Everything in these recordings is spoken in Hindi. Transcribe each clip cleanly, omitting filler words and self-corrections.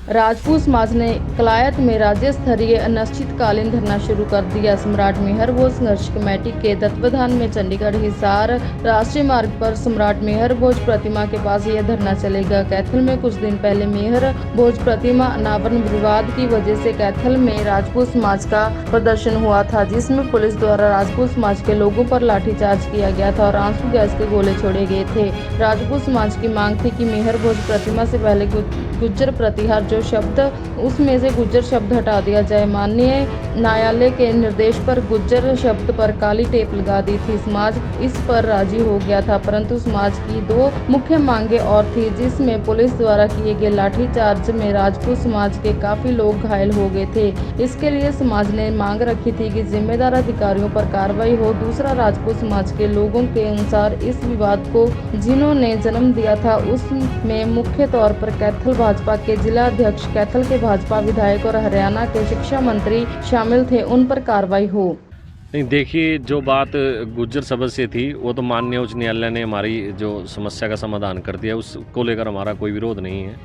राजपूत समाज ने कलायत में राज्य स्तरीय अनिश्चितकालीन धरना शुरू कर दिया। सम्राट मेहर भोज संघर्ष कमेटी के तत्वावधान में चंडीगढ़ हिसार राष्ट्रीय मार्ग पर सम्राट मेहर भोज प्रतिमा के पास यह धरना चलेगा। कैथल में कुछ दिन पहले मेहर भोज प्रतिमा अनावरण विवाद की वजह से कैथल में राजपूत समाज का प्रदर्शन हुआ था, जिसमें पुलिस द्वारा राजपूत समाज के लोगों पर लाठीचार्ज किया गया था और आंसू गैस के गोले छोड़े गए थे। राजपूत समाज की मांग थी कि मेहर भोज प्रतिमा से पहले गुज्जर प्रतिहार जो शब्द उसमें से गुज्जर शब्द हटा दिया जाए। माननीय न्यायालय के निर्देश पर गुज्जर शब्द पर काली टेप लगा दी थी। समाज इस पर राजी हो गया था, परंतु समाज की दो मुख्य मांगे और थी, जिसमें पुलिस द्वारा किए गए लाठीचार्ज में राजपूत समाज के काफी लोग घायल हो गए थे। इसके लिए समाज ने मांग रखी थी कि जिम्मेदार अधिकारियों पर कार्रवाई हो। दूसरा, राजपूत समाज के लोगों के अनुसार इस विवाद को जिन्होंने जन्म दिया था उसमें मुख्य तौर पर कैथल भाजपा के जिला अध्यक्ष, कैथल के भाजपा विधायक और हरियाणा के शिक्षा मंत्री शामिल थे, उन पर कार्रवाई हो। नहीं, देखिए, जो बात गुज्जर समाज से थी वो तो माननीय उच्च न्यायालय ने हमारी जो समस्या का समाधान कर दिया, उसको लेकर हमारा कोई विरोध नहीं है।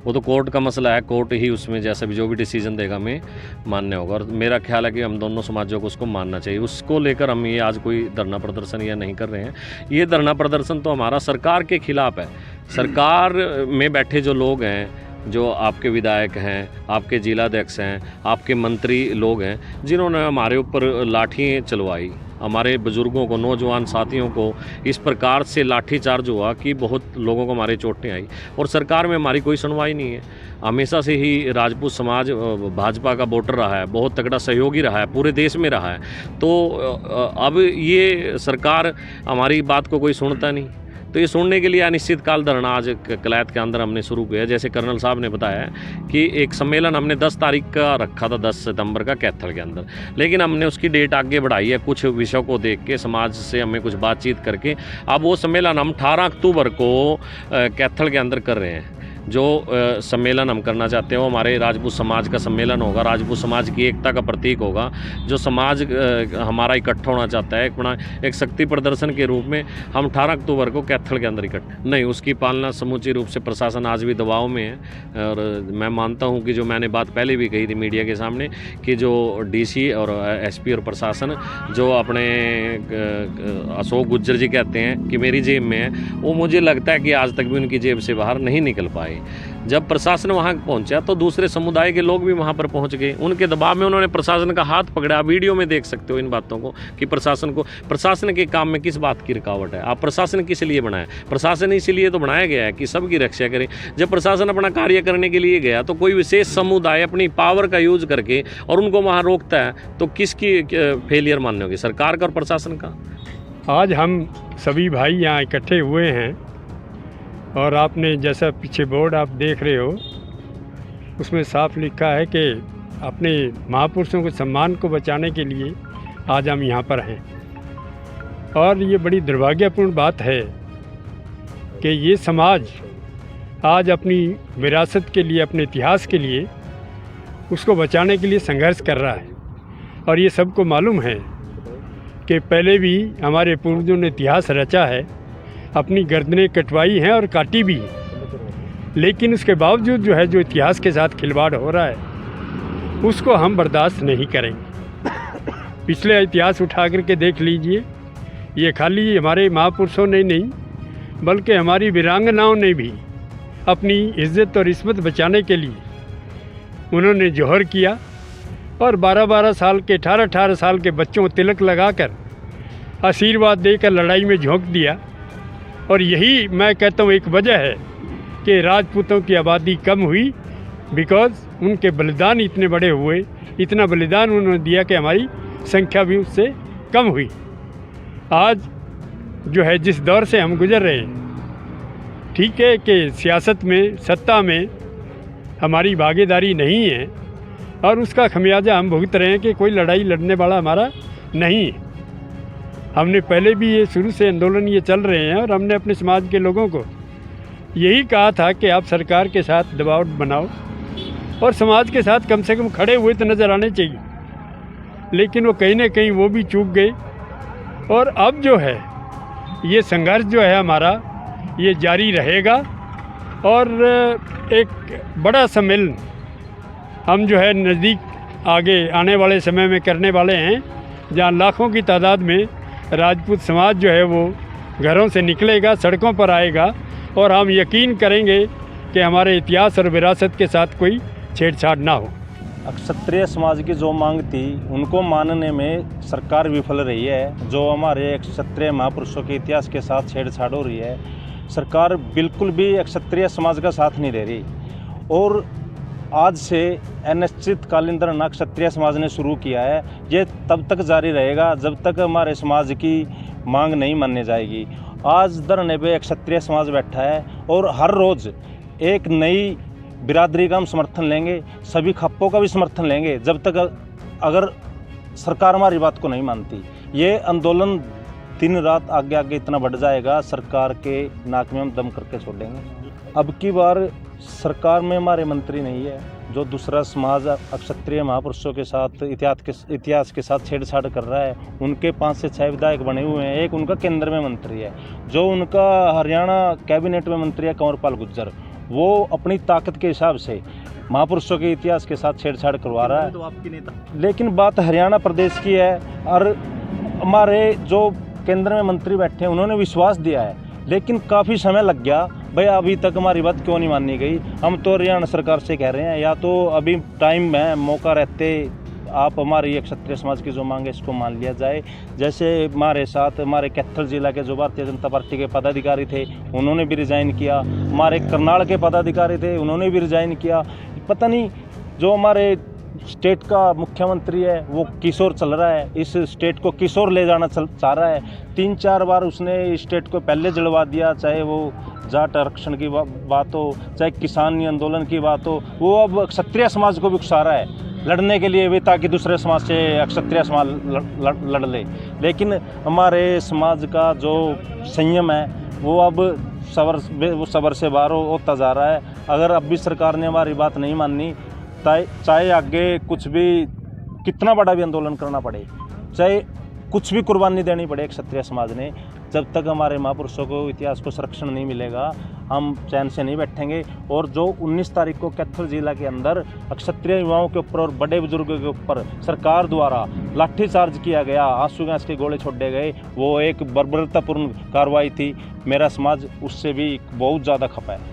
वो तो कोर्ट का मसला है, कोर्ट ही उसमें जैसा भी जो भी डिसीजन देगा हमें मान्य होगा और मेरा ख्याल है कि हम दोनों समाजों को उसको मानना चाहिए। उसको लेकर हम ये आज कोई धरना प्रदर्शन या नहीं कर रहे हैं। ये धरना प्रदर्शन तो हमारा सरकार के खिलाफ है। सरकार में बैठे जो लोग हैं, जो आपके विधायक हैं, आपके जिलाध्यक्ष हैं, आपके मंत्री लोग हैं, जिन्होंने हमारे ऊपर लाठियाँ चलवाई, हमारे बुज़ुर्गों को, नौजवान साथियों को इस प्रकार से लाठीचार्ज हुआ कि बहुत लोगों को हमारे चोटें आई और सरकार में हमारी कोई सुनवाई नहीं है। हमेशा से ही राजपूत समाज भाजपा का वोटर रहा है, बहुत तगड़ा सहयोगी रहा है, पूरे देश में रहा है। तो अब ये सरकार हमारी बात को कोई सुनता नहीं, तो ये सुनने के लिए अनिश्चितकाल धरना आज कलायत के अंदर हमने शुरू किया। जैसे कर्नल साहब ने बताया कि एक सम्मेलन हमने 10 तारीख का रखा था, 10 सितंबर का कैथल के अंदर, लेकिन हमने उसकी डेट आगे बढ़ाई है कुछ विषयों को देख के, समाज से हमें कुछ बातचीत करके। अब वो सम्मेलन हम 18 अक्टूबर को कैथल के अंदर कर रहे हैं। जो सम्मेलन हम करना चाहते हैं वो हमारे राजपूत समाज का सम्मेलन होगा, राजपूत समाज की एकता का प्रतीक होगा। जो समाज हमारा इकट्ठा होना चाहता है एक शक्ति प्रदर्शन के रूप में, हम 18 अक्टूबर को कैथल के अंदर इकट्ठा नहीं, उसकी पालना समूची रूप से प्रशासन आज भी दबाव में है। और मैं मानता हूँ कि जो मैंने बात पहले भी कही थी मीडिया के सामने कि जो डीसी और एसपी और प्रशासन जो अपने अशोक गुज्जर जी कहते हैं कि मेरी जेब में है, वो मुझे लगता है कि आज तक भी उनकी जेब से बाहर नहीं निकल पाए। जब प्रशासन वहां पहुंचा तो दूसरे समुदाय के लोग भी वहां पर पहुंच गए, उनके दबाव में उन्होंने प्रशासन का हाथ पकड़ा। आप वीडियो में देख सकते हो इन बातों को कि प्रशासन के काम में किस बात की रुकावट है। आप प्रशासन किस लिए बनाया? प्रशासन इसलिए तो बनाया गया है कि सबकी रक्षा करे। जब प्रशासन अपना कार्य करने के लिए गया तो कोई विशेष समुदाय अपनी पावर का यूज करके और उनको वहाँ रोकता है, तो किसकी फेलियर मानने होगी, सरकार का और प्रशासन का? आज हम सभी भाई यहाँ इकट्ठे हुए हैं और आपने जैसा पीछे बोर्ड आप देख रहे हो उसमें साफ लिखा है कि अपने महापुरुषों के सम्मान को बचाने के लिए आज हम यहाँ पर हैं। और ये बड़ी दुर्भाग्यपूर्ण बात है कि ये समाज आज अपनी विरासत के लिए, अपने इतिहास के लिए, उसको बचाने के लिए संघर्ष कर रहा है। और ये सबको मालूम है कि पहले भी हमारे पूर्वजों ने इतिहास रचा है, अपनी गर्दनें कटवाई हैं और काटी भी हैं, लेकिन उसके बावजूद जो इतिहास के साथ खिलवाड़ हो रहा है उसको हम बर्दाश्त नहीं करेंगे। पिछले इतिहास उठा करके देख लीजिए, ये खाली हमारे महापुरुषों ने नहीं बल्कि हमारी वीरांगनाओं ने भी अपनी इज्जत और इस्मत बचाने के लिए उन्होंने जौहर किया और 12-12 साल के, 18-18 साल के बच्चों को तिलक लगाकर आशीर्वाद देकर लड़ाई में झोंक दिया। और यही मैं कहता हूँ एक वजह है कि राजपूतों की आबादी कम हुई, बिकॉज़ उनके बलिदान इतने बड़े हुए, इतना बलिदान उन्होंने दिया कि हमारी संख्या भी उससे कम हुई। आज जिस दौर से हम गुजर रहे हैं, ठीक है कि सियासत में, सत्ता में हमारी भागीदारी नहीं है और उसका खमियाजा हम भुगत रहे हैं कि कोई लड़ाई लड़ने वाला हमारा नहीं है। हमने पहले भी ये शुरू से आंदोलन ये चल रहे हैं और हमने अपने समाज के लोगों को यही कहा था कि आप सरकार के साथ दबाव बनाओ और समाज के साथ कम से कम खड़े हुए तो नज़र आने चाहिए, लेकिन वो कहीं ना कहीं वो भी चूक गए। और अब ये संघर्ष हमारा ये जारी रहेगा और एक बड़ा सम्मेलन हम जो है नज़दीक आगे आने वाले समय में करने वाले हैं, जहाँ लाखों की तादाद में राजपूत समाज जो है वो घरों से निकलेगा, सड़कों पर आएगा और हम यकीन करेंगे कि हमारे इतिहास और विरासत के साथ कोई छेड़छाड़ ना हो। क्षत्रिय समाज की जो मांग थी उनको मानने में सरकार विफल रही है। जो हमारे क्षत्रिय महापुरुषों के इतिहास के साथ छेड़छाड़ हो रही है, सरकार बिल्कुल भी क्षत्रिय समाज का साथ नहीं दे रही। और आज से अनिश्चितकालीन धरना क्षत्रिय समाज ने शुरू किया है। ये तब तक जारी रहेगा जब तक हमारे समाज की मांग नहीं मानी जाएगी। आज धरने पे क्षत्रिय समाज बैठा है और हर रोज़ एक नई बिरादरी का हम समर्थन लेंगे, सभी खप्पों का भी समर्थन लेंगे जब तक अगर सरकार हमारी बात को नहीं मानती। ये आंदोलन दिन रात आगे आगे इतना बढ़ जाएगा, सरकार के नाक में हम दम करके छोड़ेंगे। अब की बार सरकार में हमारे मंत्री नहीं है। जो दूसरा समाज क्षत्रिय महापुरुषों के साथ इतिहास के साथ छेड़छाड़ कर रहा है, उनके 5 से 6 विधायक बने हुए हैं। एक उनका केंद्र में मंत्री है, जो उनका हरियाणा कैबिनेट में मंत्री है कंवरपाल गुर्जर। वो अपनी ताकत के हिसाब से महापुरुषों के इतिहास के साथ छेड़छाड़ करवा रहा है। तो आपकी नेता, लेकिन बात हरियाणा प्रदेश की है और हमारे जो केंद्र में मंत्री बैठे हैं उन्होंने विश्वास दिया है, लेकिन काफ़ी समय लग गया। भाई अभी तक हमारी बात क्यों नहीं मानी गई? हम तो हरियाणा सरकार से कह रहे हैं, या तो अभी टाइम है, मौका रहते आप हमारी क्षत्रिय समाज की जो मांग है इसको मान लिया जाए। जैसे हमारे साथ हमारे कैथल जिला के जो भारतीय जनता पार्टी के पदाधिकारी थे उन्होंने भी रिज़ाइन किया, हमारे करनाल के पदाधिकारी थे उन्होंने भी रिज़ाइन किया। पता नहीं जो हमारे स्टेट का मुख्यमंत्री है वो किशोर चल रहा है, इस स्टेट को किशोर ले जाना चाह रहा है। 3-4 बार उसने इस स्टेट को पहले जलवा दिया, चाहे वो जाट आरक्षण की बात हो, चाहे किसान आंदोलन की बात हो। वो अब क्षत्रिय समाज को भी उकसा रहा है लड़ने के लिए भी, ताकि दूसरे समाज से क्षत्रिय समाज लड़ ले। लेकिन हमारे समाज का जो संयम है वो अब सबर से बाहर होता जा रहा है। अगर अब भी सरकार ने हमारी बात नहीं मानी, चाहे आगे कुछ भी कितना बड़ा भी आंदोलन करना पड़े, चाहे कुछ भी कुर्बानी देनी पड़े क्षत्रिय समाज ने, जब तक हमारे महापुरुषों को इतिहास को संरक्षण नहीं मिलेगा हम चैन से नहीं बैठेंगे। और जो 19 तारीख को कैथल जिला के अंदर क्षत्रिय युवाओं के ऊपर और बड़े बुजुर्गों के ऊपर सरकार द्वारा लाठीचार्ज किया गया, आंसू गैस के गोले छोड़े गए, वो एक बर्बरतापूर्ण कार्रवाई थी। मेरा समाज उससे भी बहुत ज़्यादा खपा है।